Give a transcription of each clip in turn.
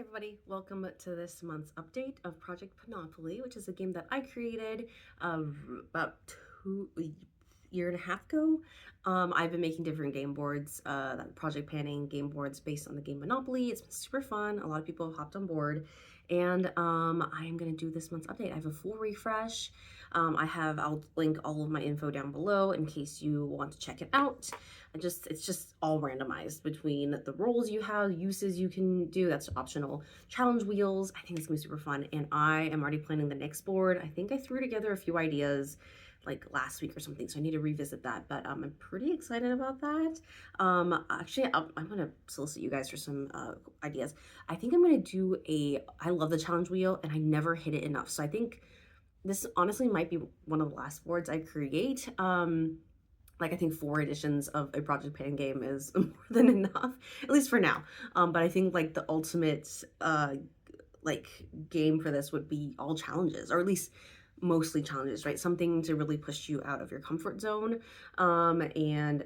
everybody, welcome to this month's update of Project Panopoly, which is a game that I created about 2 year and a half ago. I've been making different game boards, project panning game boards based on the game Monopoly. It's been super fun. A lot of people have hopped on board, and I am going to do this month's update. I have a full refresh. I'll link all of my info down below in case you want to check it out. It's just all randomized between the roles you have, uses you can do. That's optional. Challenge wheels. I think it's gonna be super fun, and I am already planning the next board. I think I threw together a few ideas like last week or something, so I need to revisit that, but I'm pretty excited about that. Actually, I'm gonna solicit you guys for some ideas. I think I'm gonna do I love the challenge wheel, and I never hit it enough, so I think this honestly might be one of the last boards I create. I think 4 editions of a project pan game is more than enough, at least for now. But I think like the ultimate game for this would be all challenges, or at least mostly challenges, right? Something to really push you out of your comfort zone. And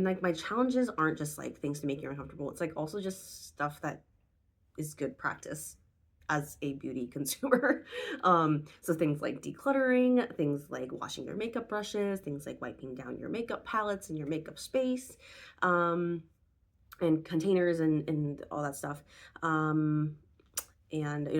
like my challenges aren't just like things to make you uncomfortable. It's like also just stuff that is good practice as a beauty consumer. So things like decluttering, things like washing your makeup brushes, things like wiping down your makeup palettes and your makeup space, and containers and all that stuff. And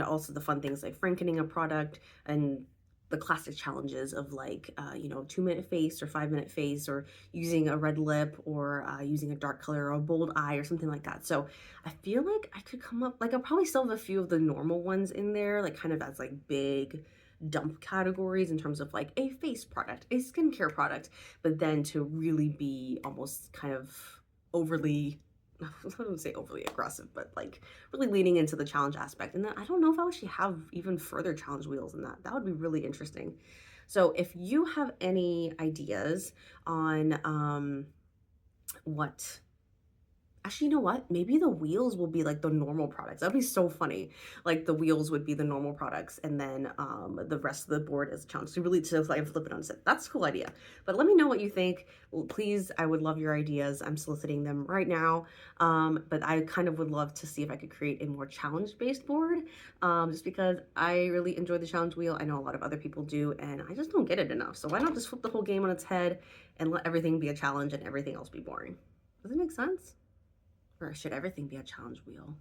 also the fun things like frankening a product, and the classic challenges of 2-minute face or 5-minute face, or using a red lip, or using a dark color or a bold eye or something like that. So I feel like I could come up, I'll probably still have a few of the normal ones in there, like kind of as like big dump categories in terms of like a face product, a skincare product, but then to really be almost kind of overly, I wouldn't say overly aggressive, but like really leaning into the challenge aspect. And then I don't know if I'll actually have even further challenge wheels than that. That would be really interesting. So if you have any ideas on what actually, you know what? Maybe the wheels will be like the normal products. That'd be so funny. Like the wheels would be the normal products, and then the rest of the board is a challenge. So really to like flip it on its head. That's a cool idea. But let me know what you think. Please, I would love your ideas. I'm soliciting them right now. But I kind of would love to see if I could create a more challenge-based board. Just because I really enjoy the challenge wheel. I know a lot of other people do, and I just don't get it enough. So why not just flip the whole game on its head and let everything be a challenge and everything else be boring? Does it make sense? Or should everything be a challenge wheel?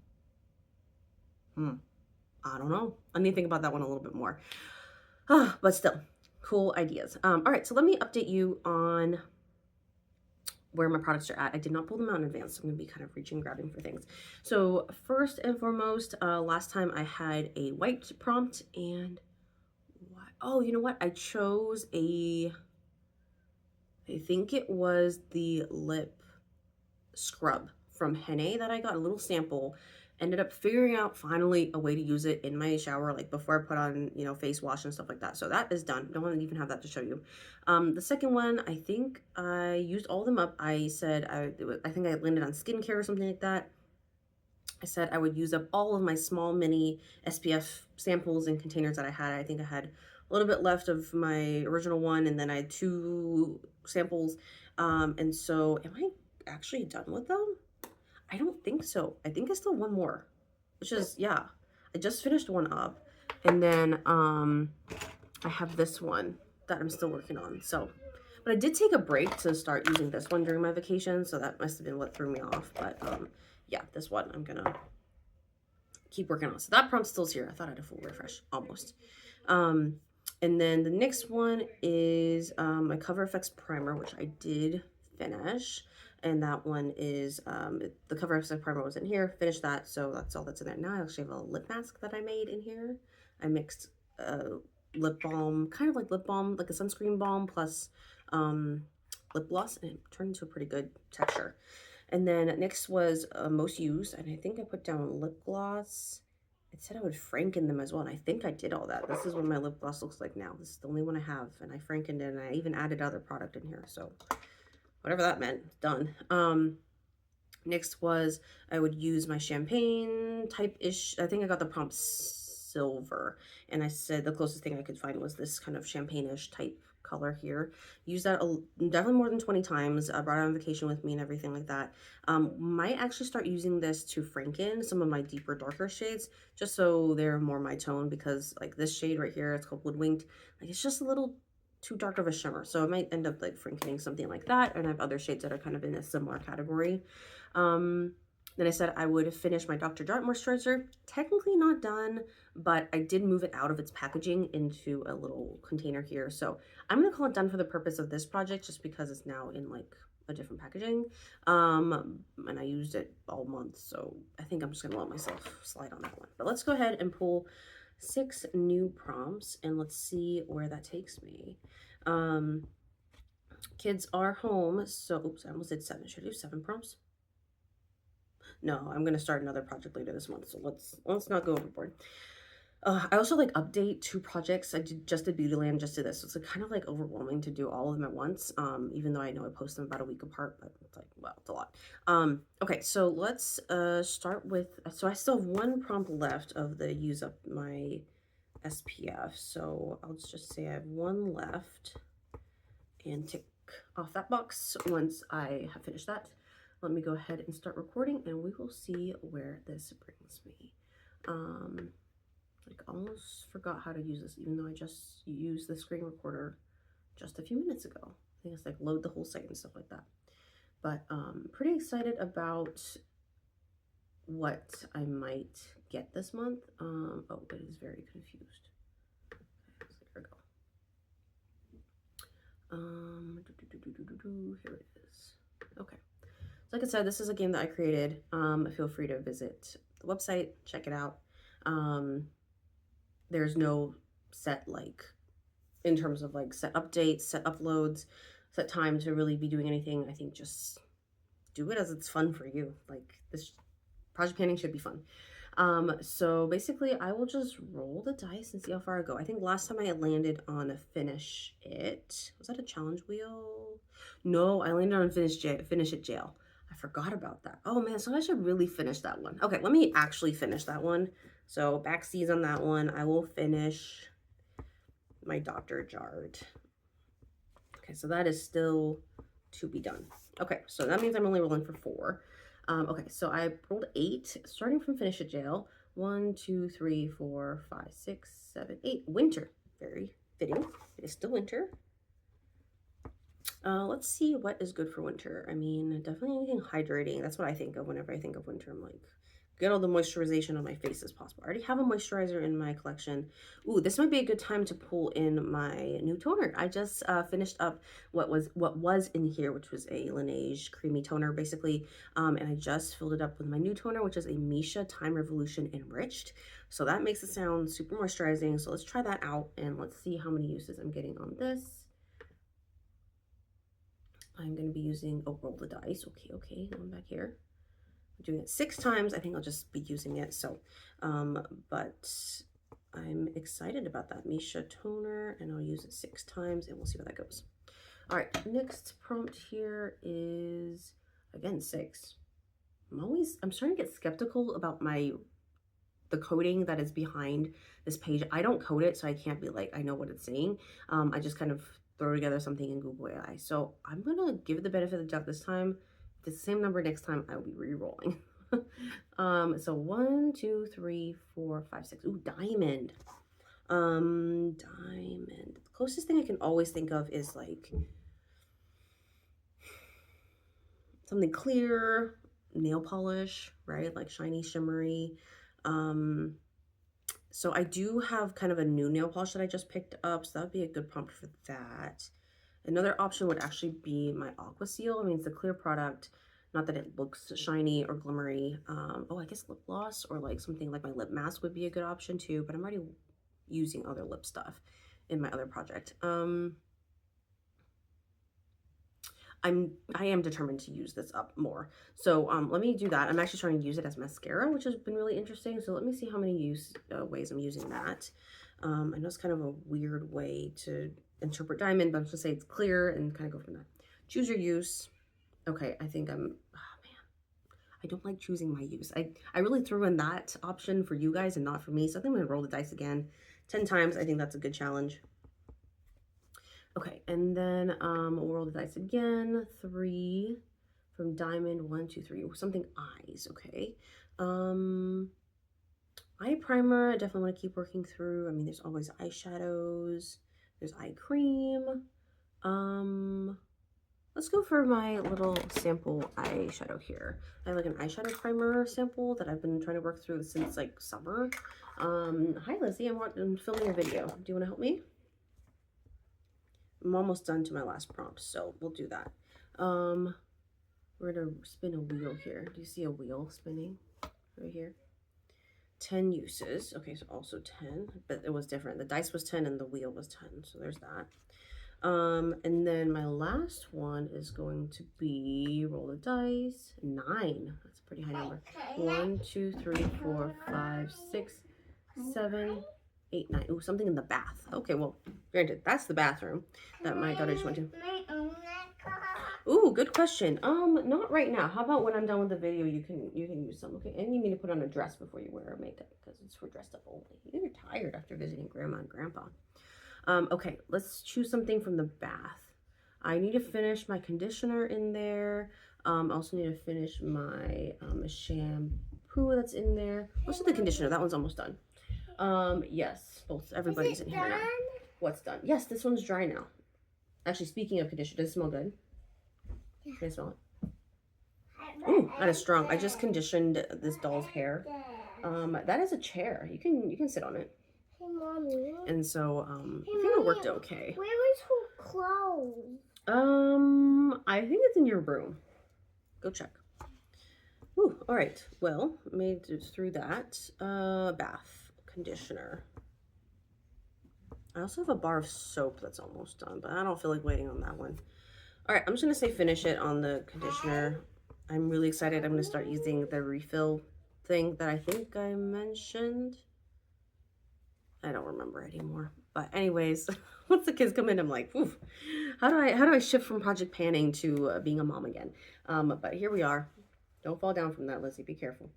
I don't know. I need to think about that one a little bit more. But still, cool ideas. All right, so let me update you on where my products are at. I did not pull them out in advance, so I'm gonna be kind of reaching, grabbing for things. So first and foremost, last time I had a white prompt, and oh, you know what? I chose I think it was the lip scrub from Henne that I got, a little sample. Ended up figuring out finally a way to use it in my shower, like before I put on, face wash and stuff like that. So that is done. Don't even have that to show you. The second one, I think I used all of them up. I said, I think I landed on skincare or something like that. I said I would use up all of my small mini SPF samples and containers that I had. I think I had a little bit left of my original one, and then I had 2 samples. And so am I actually done with them? I don't think so. I think I still have one more, which is, yeah, I just finished one up, and then I have this one that I'm still working on. So, but I did take a break to start using this one during my vacation, so that must have been what threw me off. But yeah, this one I'm gonna keep working on. So that prompt still's here. I thought I had a full refresh, almost. And then the next one is my Cover FX primer, which I did finish. And that one is, the Cover FX primer was in here, finished that, so that's all that's in there. Now I actually have a lip mask that I made in here. I mixed lip balm, kind of like lip balm, like a sunscreen balm, plus lip gloss, and it turned into a pretty good texture. And then next was most used, and I think I put down lip gloss. It said I would franken them as well, and I think I did all that. This is what my lip gloss looks like now. This is the only one I have, and I frankened it, and I even added other product in here, so whatever that meant, done. Next was I would use my champagne type-ish. I think I got the prompt silver, and I said the closest thing I could find was this kind of champagne-ish type color here. Use that definitely more than 20 times. Brought it on vacation with me and everything like that. Might actually start using this to franken some of my deeper, darker shades, just so they're more my tone, because like this shade right here, it's called Wood Winked. Like it's just a little too dark of a shimmer. So I might end up like frankening something like that. And I have other shades that are kind of in a similar category. Then I said I would finish my Dr. Jart moisturizer. Technically not done, but I did move it out of its packaging into a little container here. So I'm going to call it done for the purpose of this project, just because it's now in like a different packaging. And I used it all month. So I think I'm just going to let myself slide on that one. But let's go ahead and pull 6 new prompts and let's see where that takes me. Kids are home. So, oops, I almost did 7. Should I do 7 prompts? No, I'm gonna start another project later this month, so let's not go overboard. I also like update 2 projects. I just did Beautyland, just did this. So it's like kind of like overwhelming to do all of them at once. Even though I know I post them about a week apart, but it's like, well, it's a lot. Okay, so let's start with, so I still have 1 prompt left of the use up my SPF. So I'll just say I have 1 left and tick off that box once I have finished that. Let me go ahead and start recording and we will see where this brings me. Like almost forgot how to use this, even though I just used the screen recorder just a few minutes ago. I think it's like load the whole site and stuff like that. But pretty excited about what I might get this month. Oh, it is very confused. Okay, so here we go. Here it is. Okay. Like I said, this is a game that I created. Feel free to visit the website, check it out. There's no set, like, in terms of like set updates, set uploads, set time to really be doing anything. I think just do it as it's fun for you. Like, this project planning should be fun. So basically I will just roll the dice and see how far I go. I think last time I had landed on a finish it. Was that a challenge wheel? No, I landed on finish it jail. I forgot about that. Oh man, so I should really finish that one. Okay, let me actually finish that one. So backsies on that one. I will finish my Dr. Jart. Okay, so that is still to be done. Okay, so that means I'm only rolling for 4. Okay, so I rolled 8, starting from finish at jail. 1, 2, 3, 4, 5, 6, 7, 8. Winter. Very fitting. It is still winter. Let's see what is good for winter. I mean, definitely anything hydrating. That's what I think of whenever I think of winter. I'm like, get all the moisturization on my face as possible. I already have a moisturizer in my collection. Ooh, this might be a good time to pull in my new toner. I just finished up what was in here, which was a Laneige creamy toner, basically. And I just filled it up with my new toner, which is a Misha Time Revolution Enriched. So that makes it sound super moisturizing. So let's try that out and let's see how many uses I'm getting on this. I'm going to be using, oh, roll the dice. Okay, going back here. I'm doing it 6 times. I think I'll just be using it. So, but I'm excited about that Misha toner and I'll use it 6 times and we'll see where that goes. All right, next prompt here is, again, 6. I'm starting to get skeptical about the coding that is behind this page. I don't code it, so I can't be like, I know what it's saying. I just kind of throw together something in Google AI. So I'm gonna give it the benefit of the doubt this time. If it's the same number next time, I will be re-rolling. So 1, 2, 3, 4, 5, 6. Ooh, diamond. Diamond. The closest thing I can always think of is like something clear, nail polish, right? Like shiny, shimmery. So I do have kind of a new nail polish that I just picked up, so that would be a good prompt for that. Another option would actually be my Aqua Seal. I mean, it's a clear product, not that it looks shiny or glimmery. Oh, I guess lip gloss or like something like my lip mask would be a good option too, but I'm already using other lip stuff in my other project. I am determined to use this up more. So let me do that. I'm actually trying to use it as mascara, which has been really interesting. So let me see how many ways I'm using that. I know it's kind of a weird way to interpret diamond, but I'm just gonna say it's clear and kind of go from that. Choose your use. Okay, I think oh man, I don't like choosing my use. I really threw in that option for you guys and not for me. So I think I'm gonna roll the dice again 10 times. I think that's a good challenge. Okay, and then we'll roll the dice again. 3 from diamond. 1, 2, 3. Something eyes. Okay. Eye primer. I definitely want to keep working through. I mean, there's always eyeshadows. There's eye cream. Let's go for my little sample eyeshadow here. I have like an eyeshadow primer sample that I've been trying to work through since like summer. Hi Lizzie, I'm filming a video. Do you want to help me? I'm almost done to my last prompt, so we'll do that. We're gonna spin a wheel here. Do you see a wheel spinning right here? 10 uses. Okay, so also 10, but it was different. The dice was 10 and the wheel was 10, so there's that. And then my last one is going to be roll the dice. 9. That's a pretty high number. 1, 2, 3, 4, 5, 6, 7, 8, 9. Ooh, something in the bath. Okay, well, granted, that's the bathroom that my daughter just went to. Ooh, good question. Not right now. How about when I'm done with the video, you can use some, okay? And you need to put on a dress before you wear makeup because it's for dressed up only. You're tired after visiting grandma and grandpa. Okay, let's choose something from the bath. I need to finish my conditioner in there. I also need to finish my shampoo that's in there. Let's do the conditioner. That one's almost done. Yes, everybody's in here now. What's done? Yes, this one's dry now. Actually, speaking of conditioner, does it smell good? Can I smell it? Ooh, that is strong. I just conditioned this doll's hair. That is a chair. You can sit on it. Hey, Mommy. And so, I think it worked okay. Where is her clothes? I think it's in your room. Go check. Ooh, all right. Well, made it through that. Bath conditioner. I also have a bar of soap that's almost done, but I don't feel like waiting on that one. All right, I'm just gonna say finish it on the conditioner. I'm really excited. I'm gonna start using the refill thing that I think I mentioned. I don't remember anymore. But anyways, once the kids come in, I'm like, oof, how do I shift from project panning to being a mom again? But here we are. Don't fall down from that, Lizzie. Be careful.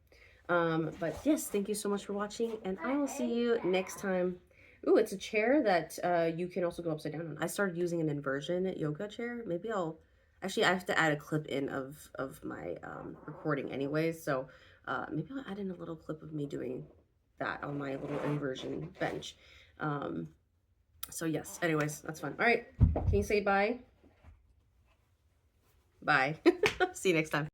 But yes, thank you so much for watching, and I will see you next time. Ooh, it's a chair that you can also go upside down on. I started using an inversion yoga chair. Maybe I have to add a clip in of my recording anyways. So maybe I'll add in a little clip of me doing that on my little inversion bench. So yes, anyways, that's fun. All right, can you say bye? Bye. See you next time.